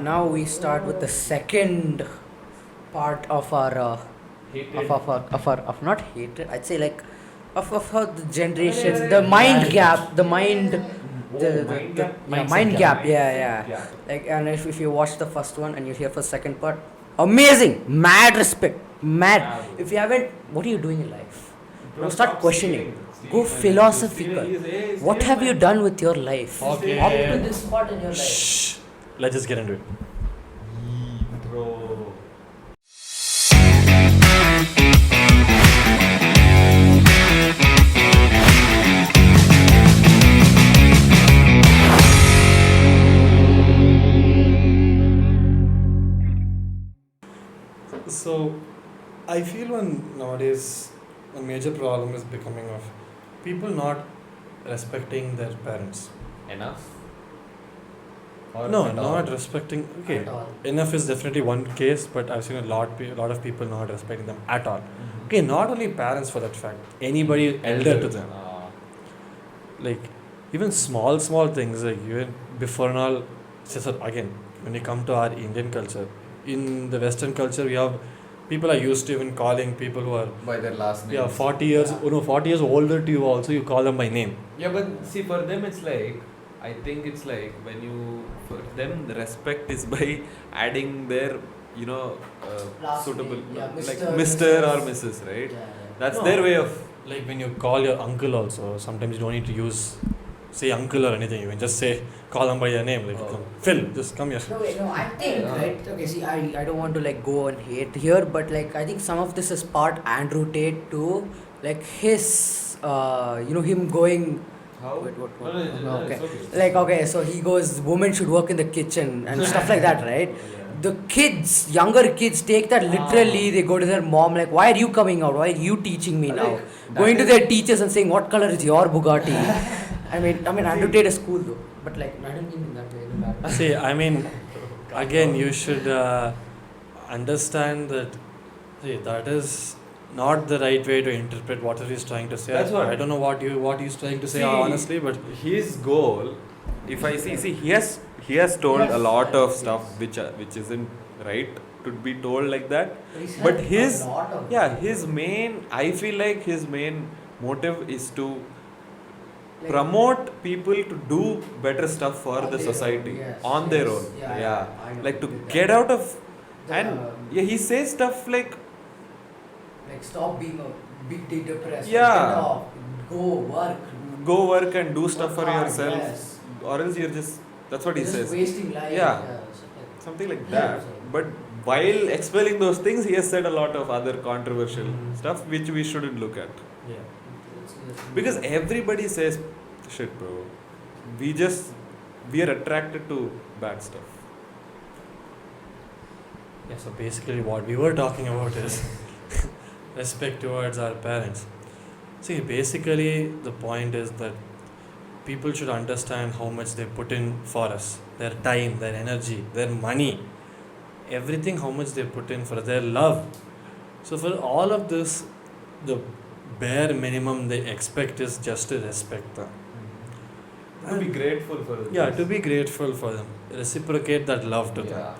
Now we start with the second part of our of not hatred. I'd say like of how the generations, the mind gap, the mind, yeah, mind gap. Yeah, yeah. Like, and if you watch the first one and you're here for the second part, amazing, mad respect, mad. If you haven't, what are you doing in life? Now start questioning. Go philosophical. What have you done with your life? Okay. Up to this part in your life. Shh. Let's just get into it. Bro. So, I feel nowadays a major problem is becoming of people not respecting their parents. Enough? Or No, at all? not respecting. Okay, At all. enough is definitely one case, but I've seen a lot of people not respecting them at all. Mhm. Okay, not only parents for that fact, anybody elder to them. Like even small things, like even before and all. Just again, when you come to our Indian culture, in the Western culture, we have people are used to even calling people who are By their last name. 40 years, Yeah. 40 years older to you. Also, you call them by name. Yeah, but see, for them it's like, I think it's like when you, for them, the respect is by adding their, Last suitable, name, yeah, like Mr., Mr. or Mrs. Mrs., right? Yeah, That's No. their way of. Like when you call your uncle, also sometimes you don't need to say uncle or anything. You can just call them by their name. Like, Oh. come, Phil, just come here. No, wait, no, I think, Yeah. right? Okay, see, I don't want to like go and hate here, but like I think some of this is part Andrew Tate too. Like his, him going. How? Wait, what? No, No, okay. it's okay. Like, okay, so he goes, women should work in the kitchen and stuff like that, right? Yeah. The kids, younger kids, take that literally. They go to their mom, like, why are you coming out? Why are you teaching me now? Like, Going to that their teachers and saying, what color is your Bugatti? I mean, Andrew Tate is cool though, but like, I don't mean in that way. In that way. See, I mean, again, you should understand that. See, that is not the right way to interpret what he's trying to say. That's what- I don't know what he's trying to say See, honestly, but His goal, if I see, he has told Yes, a lot of yes. stuff which isn't right to be told like that. He's But had his- a lot of His main, I feel like his main motive is to like, promote people to do better stuff for on the their society own, yes, on their yes. own. Yeah, I know, Like to with that. get out of, The- and he says stuff like, like stop being a big depressed. Yeah. Get off, go work. go work and do stuff work for hard, yourself, yes. or else you're just, that's what he You're just says. wasting life. Yeah. Like, Something like Yeah, that. so- But while expelling those things, he has said a lot of other controversial Mhm. stuff which we shouldn't look at. yeah. Because everybody says shit, bro. We are attracted to bad stuff. Yeah, so basically, what we were talking about is respect towards our parents. See, basically, the point is that people should understand how much they put in for us, their time, their energy, their money, everything, how much they put in for their love. So, for all of this, the bare minimum they expect is just to respect them. To be grateful for it. Yeah, to be grateful for them, reciprocate that love to them.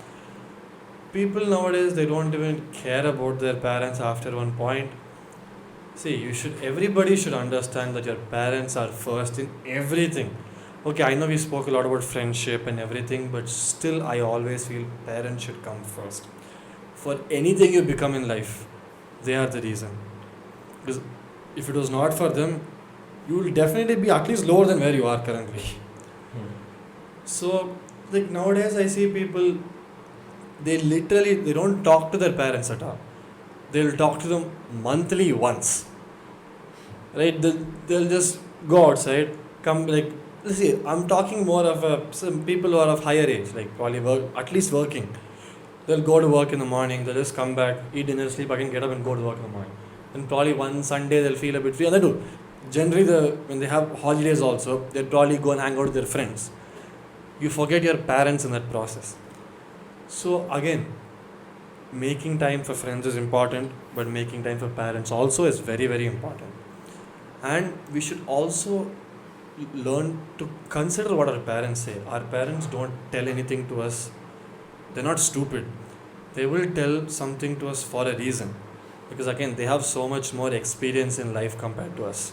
People nowadays, they don't even care about their parents after one point. See, everybody should understand that your parents are first in everything. Okay, I know we spoke a lot about friendship and everything, but still I always feel parents should come first. For anything you become in life, they are the reason. Because if it was not for them, you will definitely be at least lower than where you are currently. So, like nowadays I see people, they don't talk to their parents at all. They'll talk to them monthly once. Right? They'll just go outside, come like, see, I'm talking more of some people who are of higher age, like probably at least working. They'll go to work in the morning, they'll just come back, eat dinner, sleep, again get up and go to work in the morning. And probably one Sunday they'll feel a bit free. And they do. Generally, when they have holidays also, they'll probably go and hang out with their friends. You forget your parents in that process. So again, making time for friends is important, but making time for parents also is very, very important. And we should also learn to consider what our parents say. Our parents don't tell anything to us they're not stupid. They will tell something to us for a reason, because again they have so much more experience in life compared to us.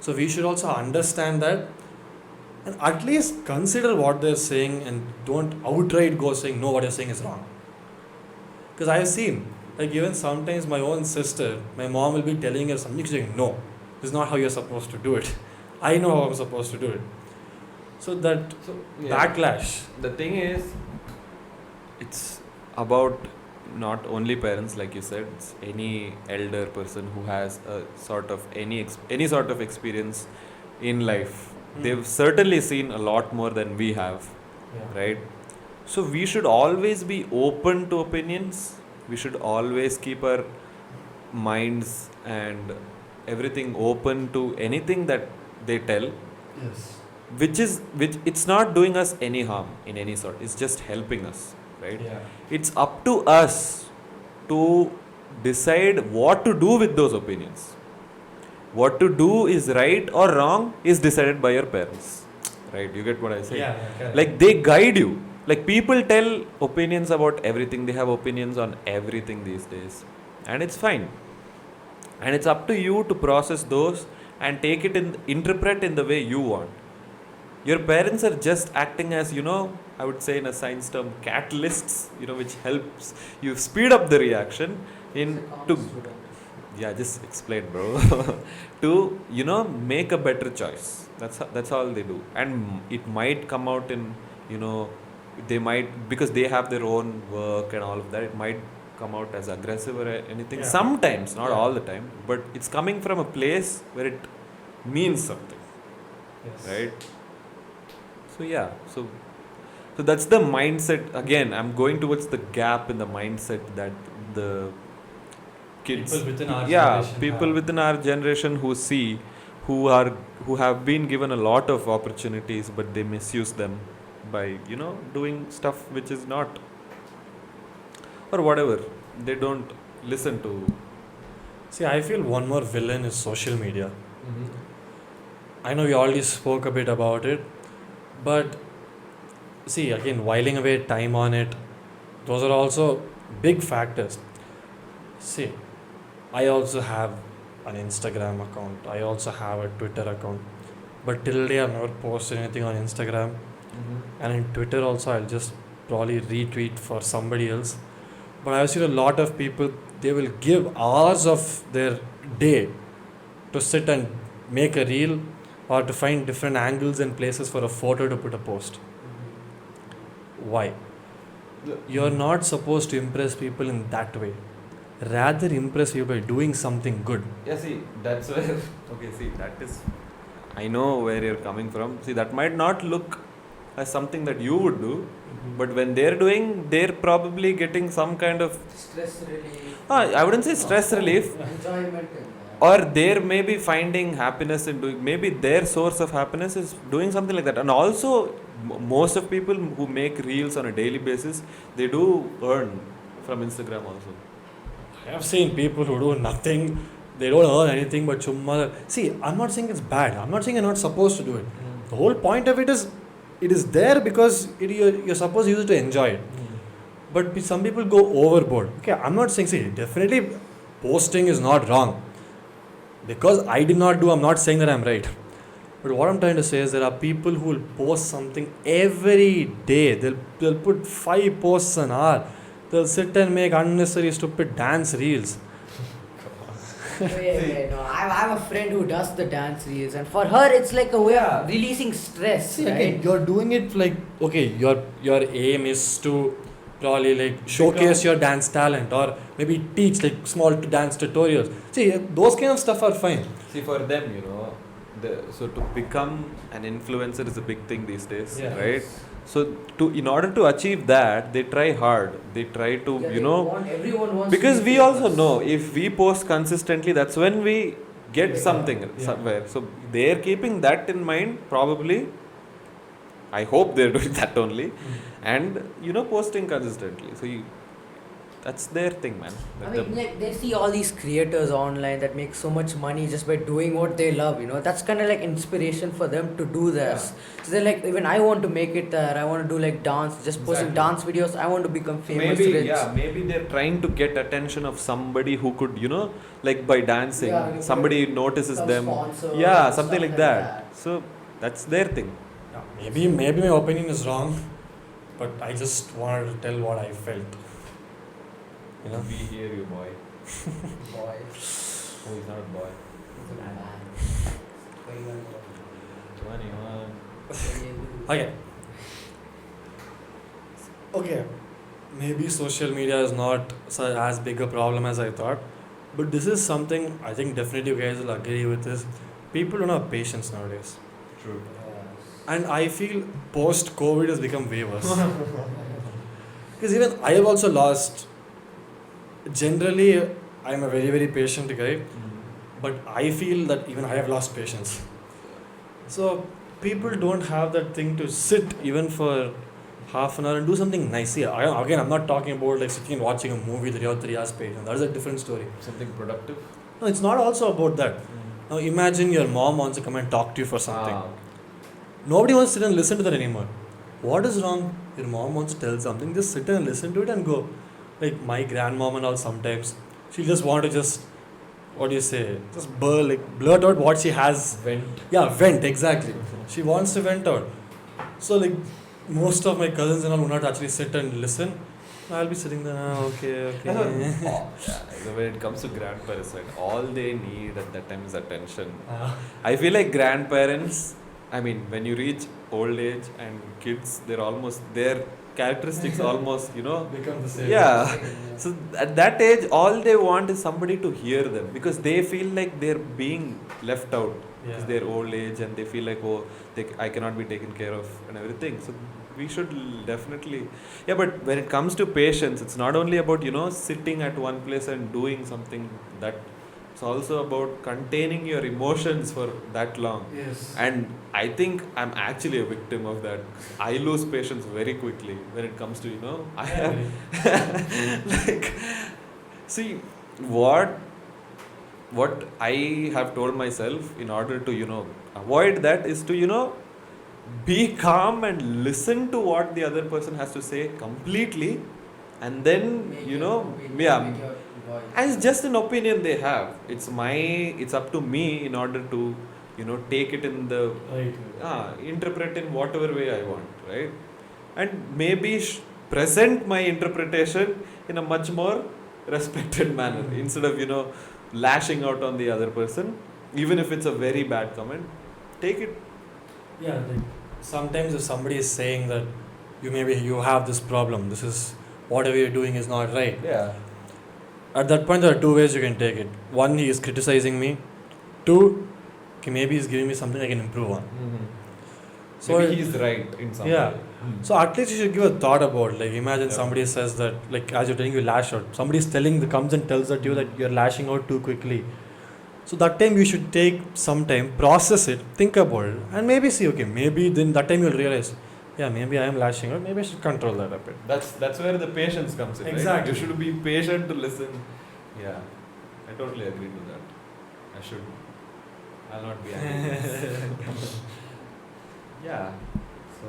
So we should also understand that and at least consider what they're saying, and don't outright go saying no, what you're saying is wrong. Because I have seen, like even sometimes my own sister, my mom will be telling her something, she's saying no, this is not how you're supposed to do it. I know how I'm supposed to do it. So that So backlash. the thing is, it's about not only parents, like you said. It's any elder person who has a sort of any sort of experience in life. They've certainly seen a lot more than we have, right? So we should always be open to opinions. We should always keep our minds and everything open to anything that they tell, Yes. which it's not doing us any harm in any sort. It's just helping us, right? Yeah. It's up to us to decide what to do with those opinions. What to do is right or wrong is decided by your parents, right? You get what I say? Yeah. Like they guide you. Like people tell opinions about everything. They have opinions on everything these days, and it's fine. And it's up to you to process those and take it in, interpret in the way you want. Your parents are just acting as, I would say in a science term, catalysts, which helps you speed up the reaction in to just explain, bro. To make a better choice. That's all they do, and it might come out in they might, because they have their own work and all of that. It might come out as aggressive or anything. Yeah. Sometimes, not Yeah. all the time, but it's coming from a place where it means something, right? So yeah, so that's the mindset. Again, I'm going towards the gap in the mindset that the kids, People within our yeah, generation people have. within our generation who have been given a lot of opportunities, but they misuse them by doing stuff which is not, or whatever. They don't listen to. See, I feel one more villain is social media. I know we already spoke a bit about it, but see, again, whiling away time on it, those are also big factors. See, I also have an Instagram account, I also have a Twitter account, but till day I've never posted anything on Instagram, and in Twitter also I'll just probably retweet for somebody else. But I've seen a lot of people, they will give hours of their day to sit and make a reel or to find different angles and places for a photo to put a post. Why? You're not supposed to impress people in that way. Rather impress you by doing something good. Yeah, see, that's where. Okay, see, that is. I know where you're coming from. See, that might not look as something that you would do, but when they're doing, they're probably getting some kind of. Stress relief. I wouldn't say stress relief, Enjoyment. or they're maybe finding happiness in doing. Maybe their source of happiness is doing something like that. And also, most of people who make reels on a daily basis, they do earn from Instagram also. I have seen people who do nothing, they don't earn anything but chumma. See, I'm not saying it's bad. I'm not saying you're not supposed to do it. The whole point of it is there because you're supposed to use it to enjoy it. But some people go overboard. Okay, I'm not saying, see, definitely posting is not wrong. Because I did not do, I'm not saying that I'm right. But what I'm trying to say is there are people who will post something every day. They'll put 5 posts an hour. They'll sit and make unnecessary stupid dance reels. Wait, no. I have a friend who does the dance reels, and for her, it's like a way of releasing stress. See, right? again, you're doing it like, okay, your aim is to probably like showcase your dance talent or maybe teach like small dance tutorials. See, those kind of stuff are fine. See, for them, so to become an influencer is a big thing these days, Yeah. right? So in order to achieve that, they try hard. They try to, everyone wants because to be we also famous. know if we post consistently, that's when we get something somewhere. So they're keeping that in mind, probably. I hope they're doing that only, and posting consistently. So that's their thing, man. I Let mean, them- like they see all these creators online that make so much money just by doing what they love. That's kind of like inspiration for them to do this. So they're like, even I want to make it there. I want to do like dance, just posting Exactly. dance videos. I want to become So famous, maybe, rich. yeah, maybe they're trying to get attention of somebody who could, like by dancing, Yeah, you somebody could notices Some them. sponsors Yeah, and something stuff like that. So that's their thing. Yeah, maybe my opinion is wrong, but I just wanted to tell what I felt. We hear you, boy. Boy. Oh, he's not a boy. 21. Okay. Okay. Maybe social media is not as big a problem as I thought, but this is something I think definitely you guys will agree with this. People don't have patience nowadays. True. And I feel post COVID has become way worse. Because even I have also lost. Generally, I'm a very, very patient guy, but I feel that even I have lost patience. So, people don't have that thing to sit even for half an hour and do something nice. See, I'm not talking about like sitting and watching a movie that you have 3 hours patient. That is a different story. Something productive. No, it's not also about that. Now, imagine your mom wants to come and talk to you for something. Nobody wants to sit and listen to that anymore. What is wrong? Your mom wants to tell something, just sit and listen to it and go. Like my grandmom and all sometimes, she'll just want to just, what do you say, just blurt out what she has. Vent. Yeah, vent, exactly. She wants to vent out. So like most of my cousins and all will not actually sit and listen. I'll be sitting there, okay. So when it comes to grandparents, right, all they need at that time is attention. I feel like grandparents, I mean, when you reach old age and kids, their characteristics almost, Become the same. yeah. So at that age, all they want is somebody to hear them because they feel like they're being left out because they're old age and they feel like, I cannot be taken care of and everything. So we should definitely, but when it comes to patience, it's not only about, sitting at one place and doing something that. It's also about containing your emotions for that long. Yes. And I think I'm actually a victim of that. I lose patience very quickly when it comes to, I have like, see, what I have told myself in order to, avoid that is to, be calm and listen to what the other person has to say completely, and then, and it's just an opinion they have. It's up to me in order to, take it in the, interpret in whatever way I want, right? And maybe present my interpretation in a much more respected manner instead of, lashing out on the other person, even if it's a very bad comment. Take it. Yeah, like sometimes if somebody is saying that you have this problem, this is whatever you're doing is not right. Yeah. At that point, there are 2 ways you can take it. One, he is criticizing me. 2, maybe he's giving me something I can improve on. So Maybe he's right in some yeah. way. So at least you should give a thought about, like, imagine somebody says that, like, as you're telling you lash out. Somebody's comes and tells that you that you're lashing out too quickly. So that time you should take some time, process it, think about it, and maybe see, okay, maybe then that time you'll realize, maybe I am lashing out, maybe I should control that a bit. That's where the patience comes in. Exactly. Right? You should be patient to listen. Yeah, I totally agree to that. I should. I'll not be angry. Yeah. So.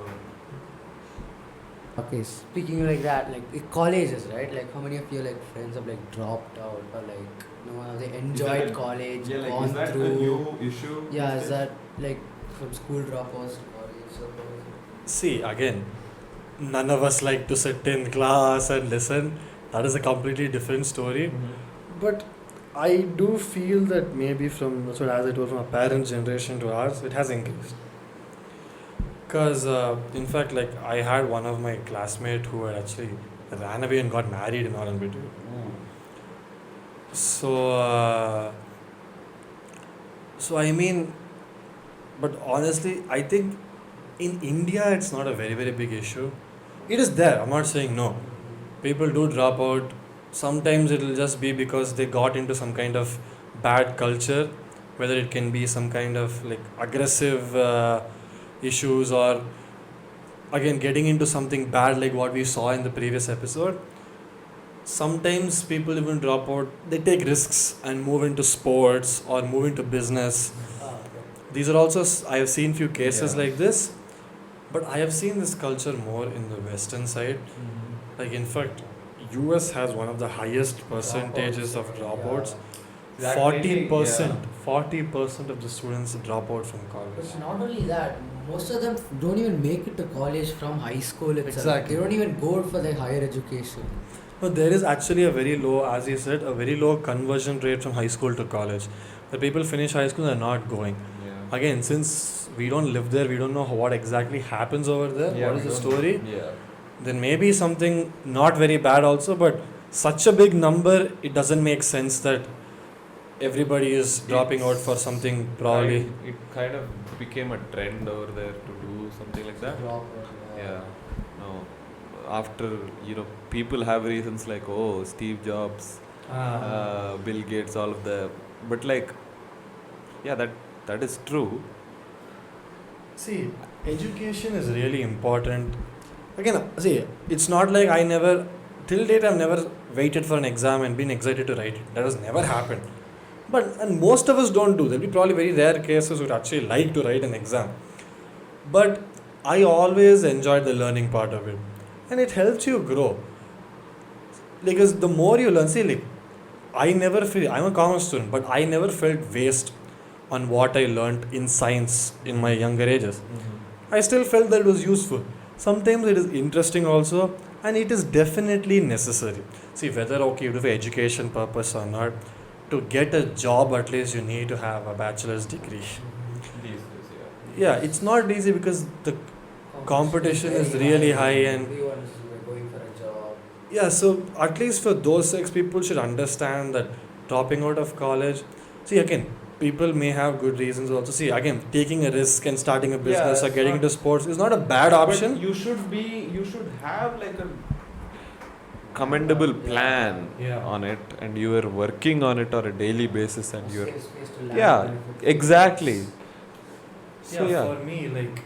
Okay, speaking like that, like colleges, right? Like how many of your like friends have like dropped out or like they enjoyed college, gone is that through. a new issue? Yeah, is that like from school dropouts to college? So, See, again, none of us like to sit in class and listen. That is a completely different story. But I do feel that maybe as I told, from our parents' generation to ours, it has increased. Because, in fact, like, I had one of my classmates who had actually ran away and got married and all in between. So I mean, but honestly, I think in India it's not a very, very big issue. It is there, I'm not saying no. People do drop out. Sometimes it will just be because they got into some kind of bad culture, whether it can be some kind of like aggressive issues, or again getting into something bad like what we saw in the previous episode. sometimes people even drop out. They take risks and move into sports or move into business. These are also I have seen few cases Yeah. like this, but I have seen this culture more in the western side. Like in fact, US has one of the highest percentages of dropouts. 40%, 40% of the students drop out from college. But not only that, most of them don't even make it to college from high school itself. Exactly. They don't even go for their higher education. No, there is actually a very low, as you said, a very low conversion rate from high school to college. The people finish high school and are not going. Yeah. Again, since we don't live there, we don't know what exactly happens over there. Yeah, what is we the don't- story? Yeah. Then maybe something not very bad also, but such a big number, it doesn't make sense that everybody is dropping out for something probably. It kind of became a trend over there to do something like that. Yeah. No. After, people have reasons like, oh, Steve Jobs, Bill Gates, all of the. But like, yeah, that is true. See, education is really important. Again, see, it's not like I never, till date, I've never waited for an exam and been excited to write it. That has never happened. And most of us don't do. There'll be probably very rare cases who would actually like to write an exam. But I always enjoyed the learning part of it. And it helps you grow. Because the more you learn, see, like, I'm a commerce student, but I never felt waste on what I learned in science in my younger ages. I still felt that it was useful. Sometimes it is interesting also, and it is definitely necessary. See, whether you do it for education purpose or not, to get a job at least you need to have a bachelor's degree. These days, Yeah, it's not easy because the competition is really high and everyone is going for a job. yeah, so at least for those sex, people should understand that dropping out of college. See, again, people may have good reasons also. See, again, taking a risk and starting a business or it's getting not- into sports is not a bad option. But you should have like a commendable plan Yeah. on it, and you are working on it on a daily basis, and you're Safe space to learn yeah, benefits. exactly. So For me, like,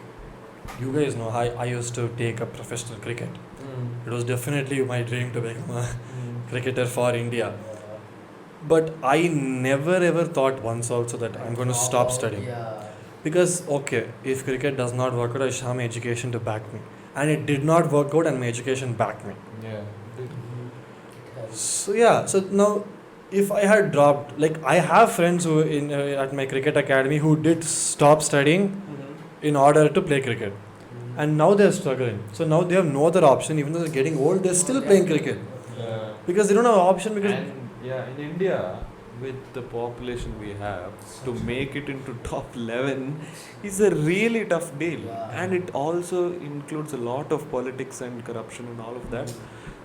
you guys know, I used to take up professional cricket. It was definitely my dream to become a cricketer for India. But I never ever thought once also that I'm going to stop studying. Yeah. Because, okay, if cricket does not work out, I should have my education to back me. And it did not work out, and my education backed me. Yeah. So, yeah, so now if I had dropped, like, I have friends who at my cricket academy who did stop studying in order to play cricket. And now they're struggling. So now they have no other option, even though they're getting old, they're still playing cricket. Because they don't have an option because And yeah, in India, with the population we have, to make it into top 11 is a really tough deal. Yeah. And it also includes a lot of politics and corruption and all of that.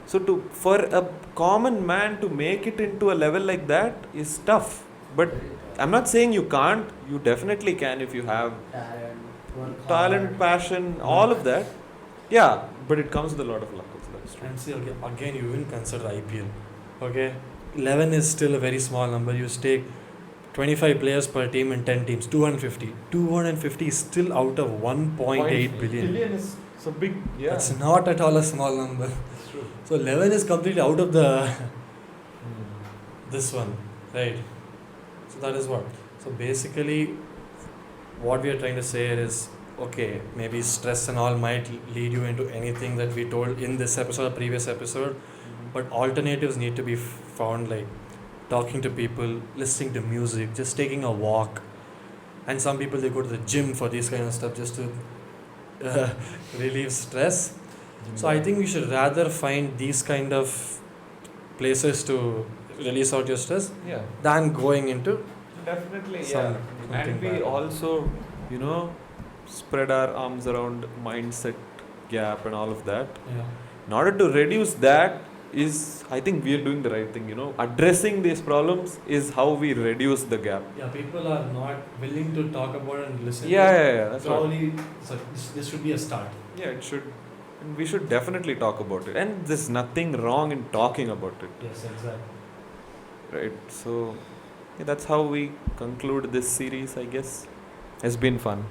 So for a common man to make it into a level like that is tough. But I'm not saying you can't. You definitely can if you have talent, passion, all of that. Yeah, but it comes with a lot of luck also. That's true. And see, okay, again, you even consider IPL. Okay, 11 is still a very small number. You take 25 players per team in 10 teams, 250. 250 is still out of 1.8 billion. is so big. Yeah. That's not at all a small number. That's true. So 11 is completely out of the this one, right? So that is what. So basically, what we are trying to say here is, okay, maybe stress and all might lead you into anything that we told in this episode or previous episode, but alternatives need to be found, like talking to people, listening to music, just taking a walk. And some people, they go to the gym for these kind of stuff just to relieve stress. So I think we should rather find these kind of places to release out your stress Yeah. than going into Definitely, Some- yeah. And something we bad. also, spread our arms around mindset gap and all of that. In order to reduce that is, I think we are doing the right thing, Addressing these problems is how we reduce the gap. Yeah, people are not willing to talk about it and listen. Yeah, that's what. Probably this should be a start. Yeah, it should. And we should definitely talk about it. And there's nothing wrong in talking about it, Yes, exactly. right? So, yeah, that's how we conclude this series, I guess. It's been fun.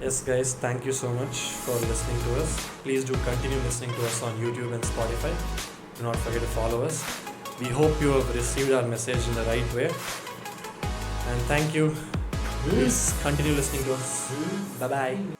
Yes, guys, thank you so much for listening to us. Please do continue listening to us on YouTube and Spotify. do not forget to follow us. We hope you have received our message in the right way. And thank you. Please continue listening to us. Bye bye.